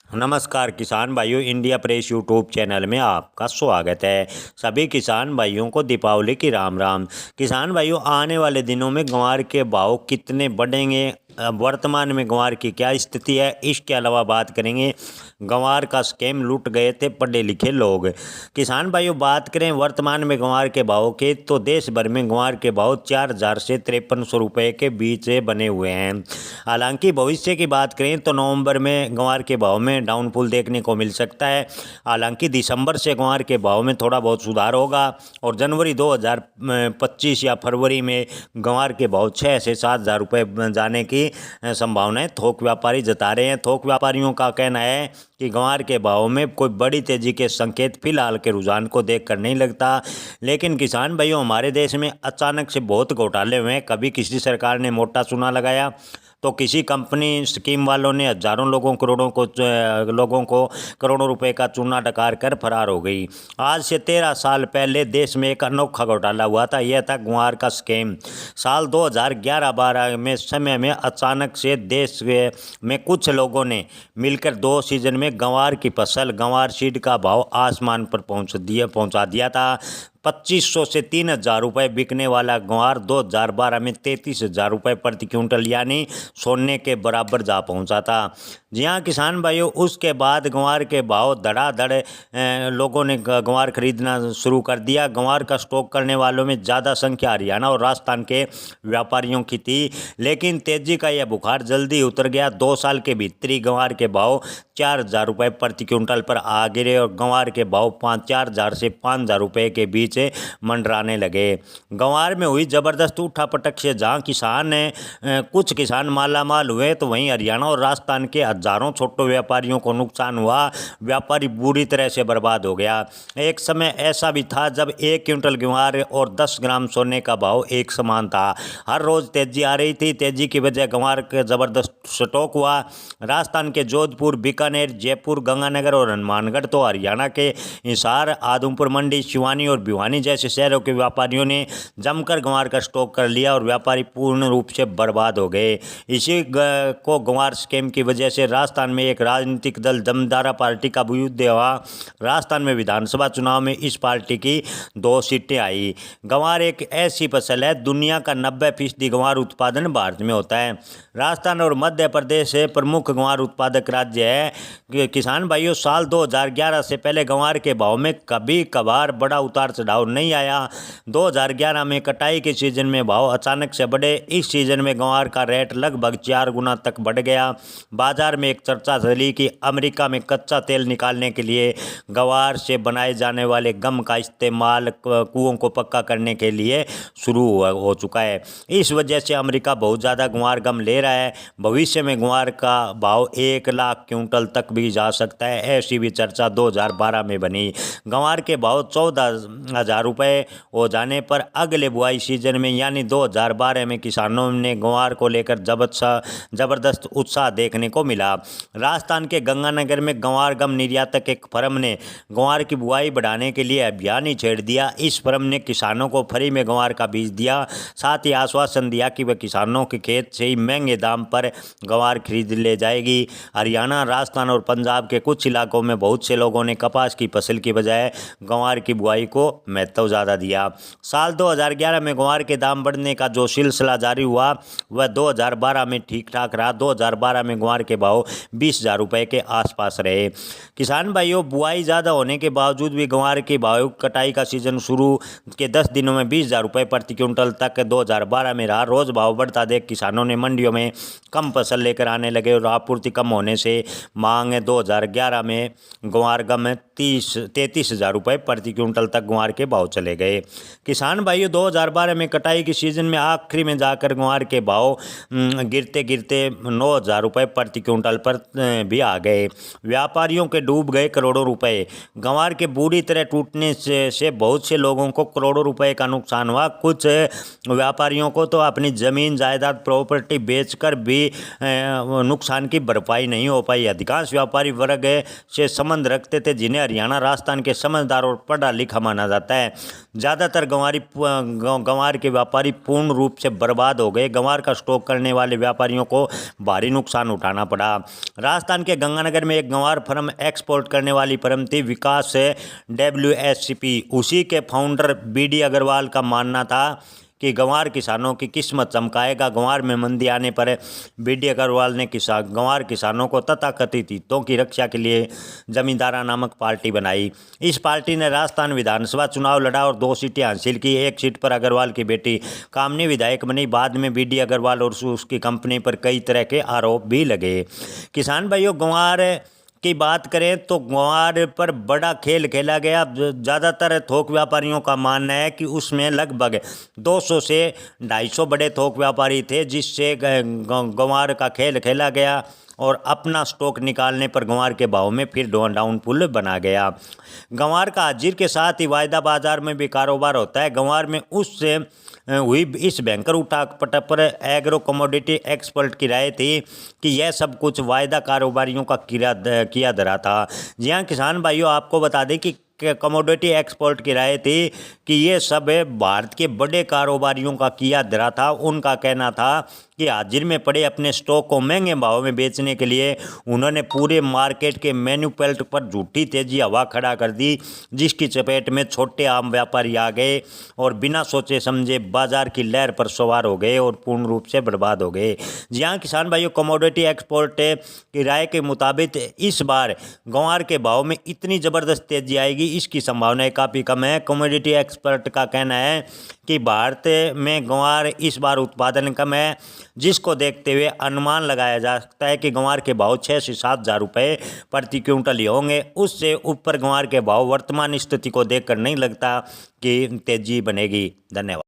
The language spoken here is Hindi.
नमस्कार किसान भाइयों, इंडिया प्रेस यूट्यूब चैनल में आपका स्वागत है। सभी किसान भाइयों को दीपावली की राम राम। किसान भाइयों, आने वाले दिनों में ग्वार के भाव कितने बढ़ेंगे, वर्तमान में ग्वार की क्या स्थिति है, इसके अलावा बात करेंगे ग्वार का स्कैम लूट गए थे पढ़े लिखे लोग। किसान भाइयों, बात करें वर्तमान में ग्वार के भाव के, तो देश भर में ग्वार के भाव 4,000 से 5300 रुपये के बीच बने हुए हैं। हालांकि भविष्य की बात करें तो नवंबर में ग्वार के भाव में डाउनफॉल देखने को मिल सकता है। हालांकि दिसंबर से ग्वार के भाव में थोड़ा बहुत सुधार होगा और जनवरी 2025 या फरवरी में ग्वार के भाव 6 से 7,000 रुपये जाने की संभावनाएं थोक व्यापारी जता रहे हैं। थोक व्यापारियों का कहना है कि ग्वार के भाव में कोई बड़ी तेजी के संकेत फिलहाल के रुझान को देखकर नहीं लगता। लेकिन किसान भाइयों, हमारे देश में अचानक से बहुत घोटाले हुए हैं। कभी किसी सरकार ने मोटा चूना लगाया तो किसी कंपनी स्कीम वालों ने हजारों लोगों को करोड़ों रुपए का चूना डकार कर फरार हो गई। आज से 13 साल पहले देश में एक अनोखा घोटाला हुआ था। यह था ग्वार का स्कैम। साल 2011-12 में समय में अचानक से देश में कुछ लोगों ने मिलकर 2 सीजन में ग्वार की फसल, ग्वार सीड का भाव आसमान पर पहुंचा दिया था। 2500 से 3,000 रुपये बिकने वाला ग्वार 2012 में 33,000 रुपये प्रति क्विंटल यानी सोने के बराबर जा पहुंचा था। जी हाँ किसान भाइयों, उसके बाद ग्वार के भाव धड़ाधड़ लोगों ने ग्वार खरीदना शुरू कर दिया। ग्वार का स्टॉक करने वालों में ज़्यादा संख्या हरियाणा और राजस्थान के व्यापारियों की थी। लेकिन तेजी का यह बुखार जल्दी उतर गया। 2 साल के भीतर ही ग्वार के भाव 4,000 रुपये प्रति क्विंटल पर आ गिरे और ग्वार के भाव 4,000 से 5,000 रुपये के बीच मंडराने लगे। ग्वार में हुई जबरदस्त उठापटक से जहां कुछ किसान मालामाल हुए, तो वहीं हरियाणा और राजस्थान के हजारों छोटे व्यापारियों को नुकसान हुआ। व्यापारी बुरी तरह से बर्बाद हो गया। एक समय ऐसा भी था जब 1 क्विंटल ग्वार और 10 ग्राम सोने का भाव एक समान था। हर रोज तेजी आ रही थी। तेजी की वजह ग्वार का जबरदस्त स्टॉक हुआ। राजस्थान के जोधपुर, बीकानेर, जयपुर, गंगानगर और हनुमानगढ़, तो हरियाणा के हिसार, आदमपुर मंडी, सिवानी और भिवानी जैसे शहरों के व्यापारियों ने जमकर ग्वार का स्टॉक कर लिया और व्यापारी पूर्ण रूप से बर्बाद हो गए। इसी को ग्वार स्कैम की वजह से राजस्थान में एक राजनीतिक दल जमदारा पार्टी का युद्ध हुआ। राजस्थान में विधानसभा चुनाव में इस पार्टी की 2 सीटें आई। ग्वार एक ऐसी फसल है, दुनिया का 90% ग्वार उत्पादन भारत में होता है। राजस्थान और मध्य प्रदेश प्रमुख ग्वार उत्पादक राज्य है। किसान भाइयों, साल 2011 से पहले ग्वार के भाव में कभी कभार बड़ा उतार चढ़ाव नहीं आया। 2011 में कटाई के सीजन में भाव अचानक से बढ़े। इस सीजन में ग्वार का रेट लगभग 4 गुना तक बढ़ गया। बाजार में एक चर्चा चली कि अमेरिका में कच्चा तेल निकालने के लिए ग्वार से बनाए जाने वाले गम का इस्तेमाल कुओं को पक्का करने के लिए शुरू हो चुका है। इस वजह से अमेरिका बहुत ज़्यादा ग्वार गम ले रहा है। भविष्य में ग्वार का भाव 1 लाख क्विंटल तक भी जा सकता है, ऐसी भी चर्चा 2012 में बनी। ग्वार के भाव 14,000 रुपये हो जाने पर अगले बुआई सीजन में यानी 2012 में किसानों ने ग्वार को लेकर जबरदस्त उत्साह देखने को मिला। राजस्थान के गंगानगर में ग्वार गम निर्यातक एक फर्म ने ग्वार की बुआई बढ़ाने के लिए अभियान ही छेड़ दिया। इस फर्म ने किसानों को फ्री में ग्वार का बीज दिया। साथ ही आश्वासन दिया कि वह किसानों के खेत से ही महंगे दाम पर ग्वार खरीद ले जाएगी। हरियाणा, राजस्थान और पंजाब के कुछ इलाकों में बहुत से लोगों ने कपास की फसल की बजाय ग्वार की बुआई को महत्व ज़्यादा दिया। साल 2011 में ग्वार के दाम बढ़ने का जो सिलसिला जारी हुआ वह 2012 में ठीक ठाक रहा। 2012 में ग्वार के भाव 20,000 रुपये के आसपास रहे। किसान भाइयों, बुआई ज़्यादा होने के बावजूद भी ग्वार के भाव कटाई का सीजन शुरू के 10 दिनों में 20,000 रुपये प्रति क्विंटल तक 2012 में रहा। रोज़ भाव बढ़ता देख किसानों ने मंडियों में कम फसल लेकर आने लगे और आपूर्ति कम होने से मांग 2011 में ग्वार गम 33,000 रुपये प्रति क्विंटल तक ग्वार के भाव चले गए। किसान भाइयों, 2012 में कटाई के सीजन में आखिरी में जाकर ग्वार के भाव गिरते गिरते 9,000 रुपये प्रति क्विंटल पर भी आ गए। व्यापारियों के डूब गए करोड़ों रुपए। ग्वार के बुरी तरह टूटने से बहुत से लोगों को करोड़ों रुपए का नुकसान हुआ। कुछ व्यापारियों को तो अपनी ज़मीन जायदाद प्रॉपर्टी बेचकर भी नुकसान की भरपाई नहीं हो पाई। अधिकांश व्यापारी वर्ग से संबंध रखते थे जिन्हें हरियाणा, राजस्थान के समझदार और पढ़ा लिखा माना जाता जाता है। ज़्यादातर गंवार के व्यापारी पूर्ण रूप से बर्बाद हो गए। गंवार का स्टॉक करने वाले व्यापारियों को भारी नुकसान उठाना पड़ा। राजस्थान के गंगानगर में एक गंवार फर्म एक्सपोर्ट करने वाली फर्म थी, विकास WSCP। उसी के फाउंडर BD अग्रवाल का मानना था कि गंवार किसानों की किस्मत चमकाएगा। गंवार में मंदी आने पर BD अग्रवाल ने गंवार किसानों को तथाकथित हितों की रक्षा के लिए जमींदारा नामक पार्टी बनाई। इस पार्टी ने राजस्थान विधानसभा चुनाव लड़ा और 2 सीटें हासिल की। एक सीट पर अग्रवाल की बेटी कामनी विधायक बनी। बाद में BD अग्रवाल और उसकी कंपनी पर कई तरह के आरोप भी लगे। किसान भाइयों, गंवार की बात करें तो ग्वार पर बड़ा खेल खेला गया। ज़्यादातर थोक व्यापारियों का मानना है कि उसमें लगभग 200 से 250 बड़े थोक व्यापारी थे, जिससे ग्वार का खेल खेला गया और अपना स्टॉक निकालने पर ग्वार के भाव में फिर डाउनफॉल बना गया। ग्वार का हाजिर के साथ ही वायदा बाजार में भी कारोबार होता है। ग्वार में उससे हुई इस भयंकर उठापटक पर एग्रो कमोडिटी एक्सपर्ट की राय थी कि यह सब कुछ वायदा कारोबारियों का किया धरा था। जी हाँ किसान भाइयों, आपको बता दें कि कमोडिटी एक्सपर्ट की राय थी कि ये सब भारत के बड़े कारोबारियों का किया धरा था। उनका कहना था कि हाजिर में पड़े अपने स्टॉक को महंगे भाव में बेचने के लिए उन्होंने पूरे मार्केट के मैन्युपेल्ट पर झूठी तेजी हवा खड़ा कर दी, जिसकी चपेट में छोटे आम व्यापारी आ गए और बिना सोचे समझे बाजार की लहर पर सवार हो गए और पूर्ण रूप से बर्बाद हो गए। जी हाँ किसान भाइयों, कमोडिटी एक्सपर्ट की राय के मुताबिक इस बार ग्वार के भाव में इतनी ज़बरदस्त तेजी आएगी, इसकी संभावनाएं काफ़ी कम है। कमोडिटी एक्सपर्ट का कहना है कि भारत में ग्वार इस बार उत्पादन कम है, जिसको देखते हुए अनुमान लगाया जा सकता है कि ग्वार के भाव 6 से 7 हज़ार रुपये प्रति क्विंटल ही होंगे। उससे ऊपर ग्वार के भाव वर्तमान स्थिति को देखकर नहीं लगता कि तेजी बनेगी। धन्यवाद।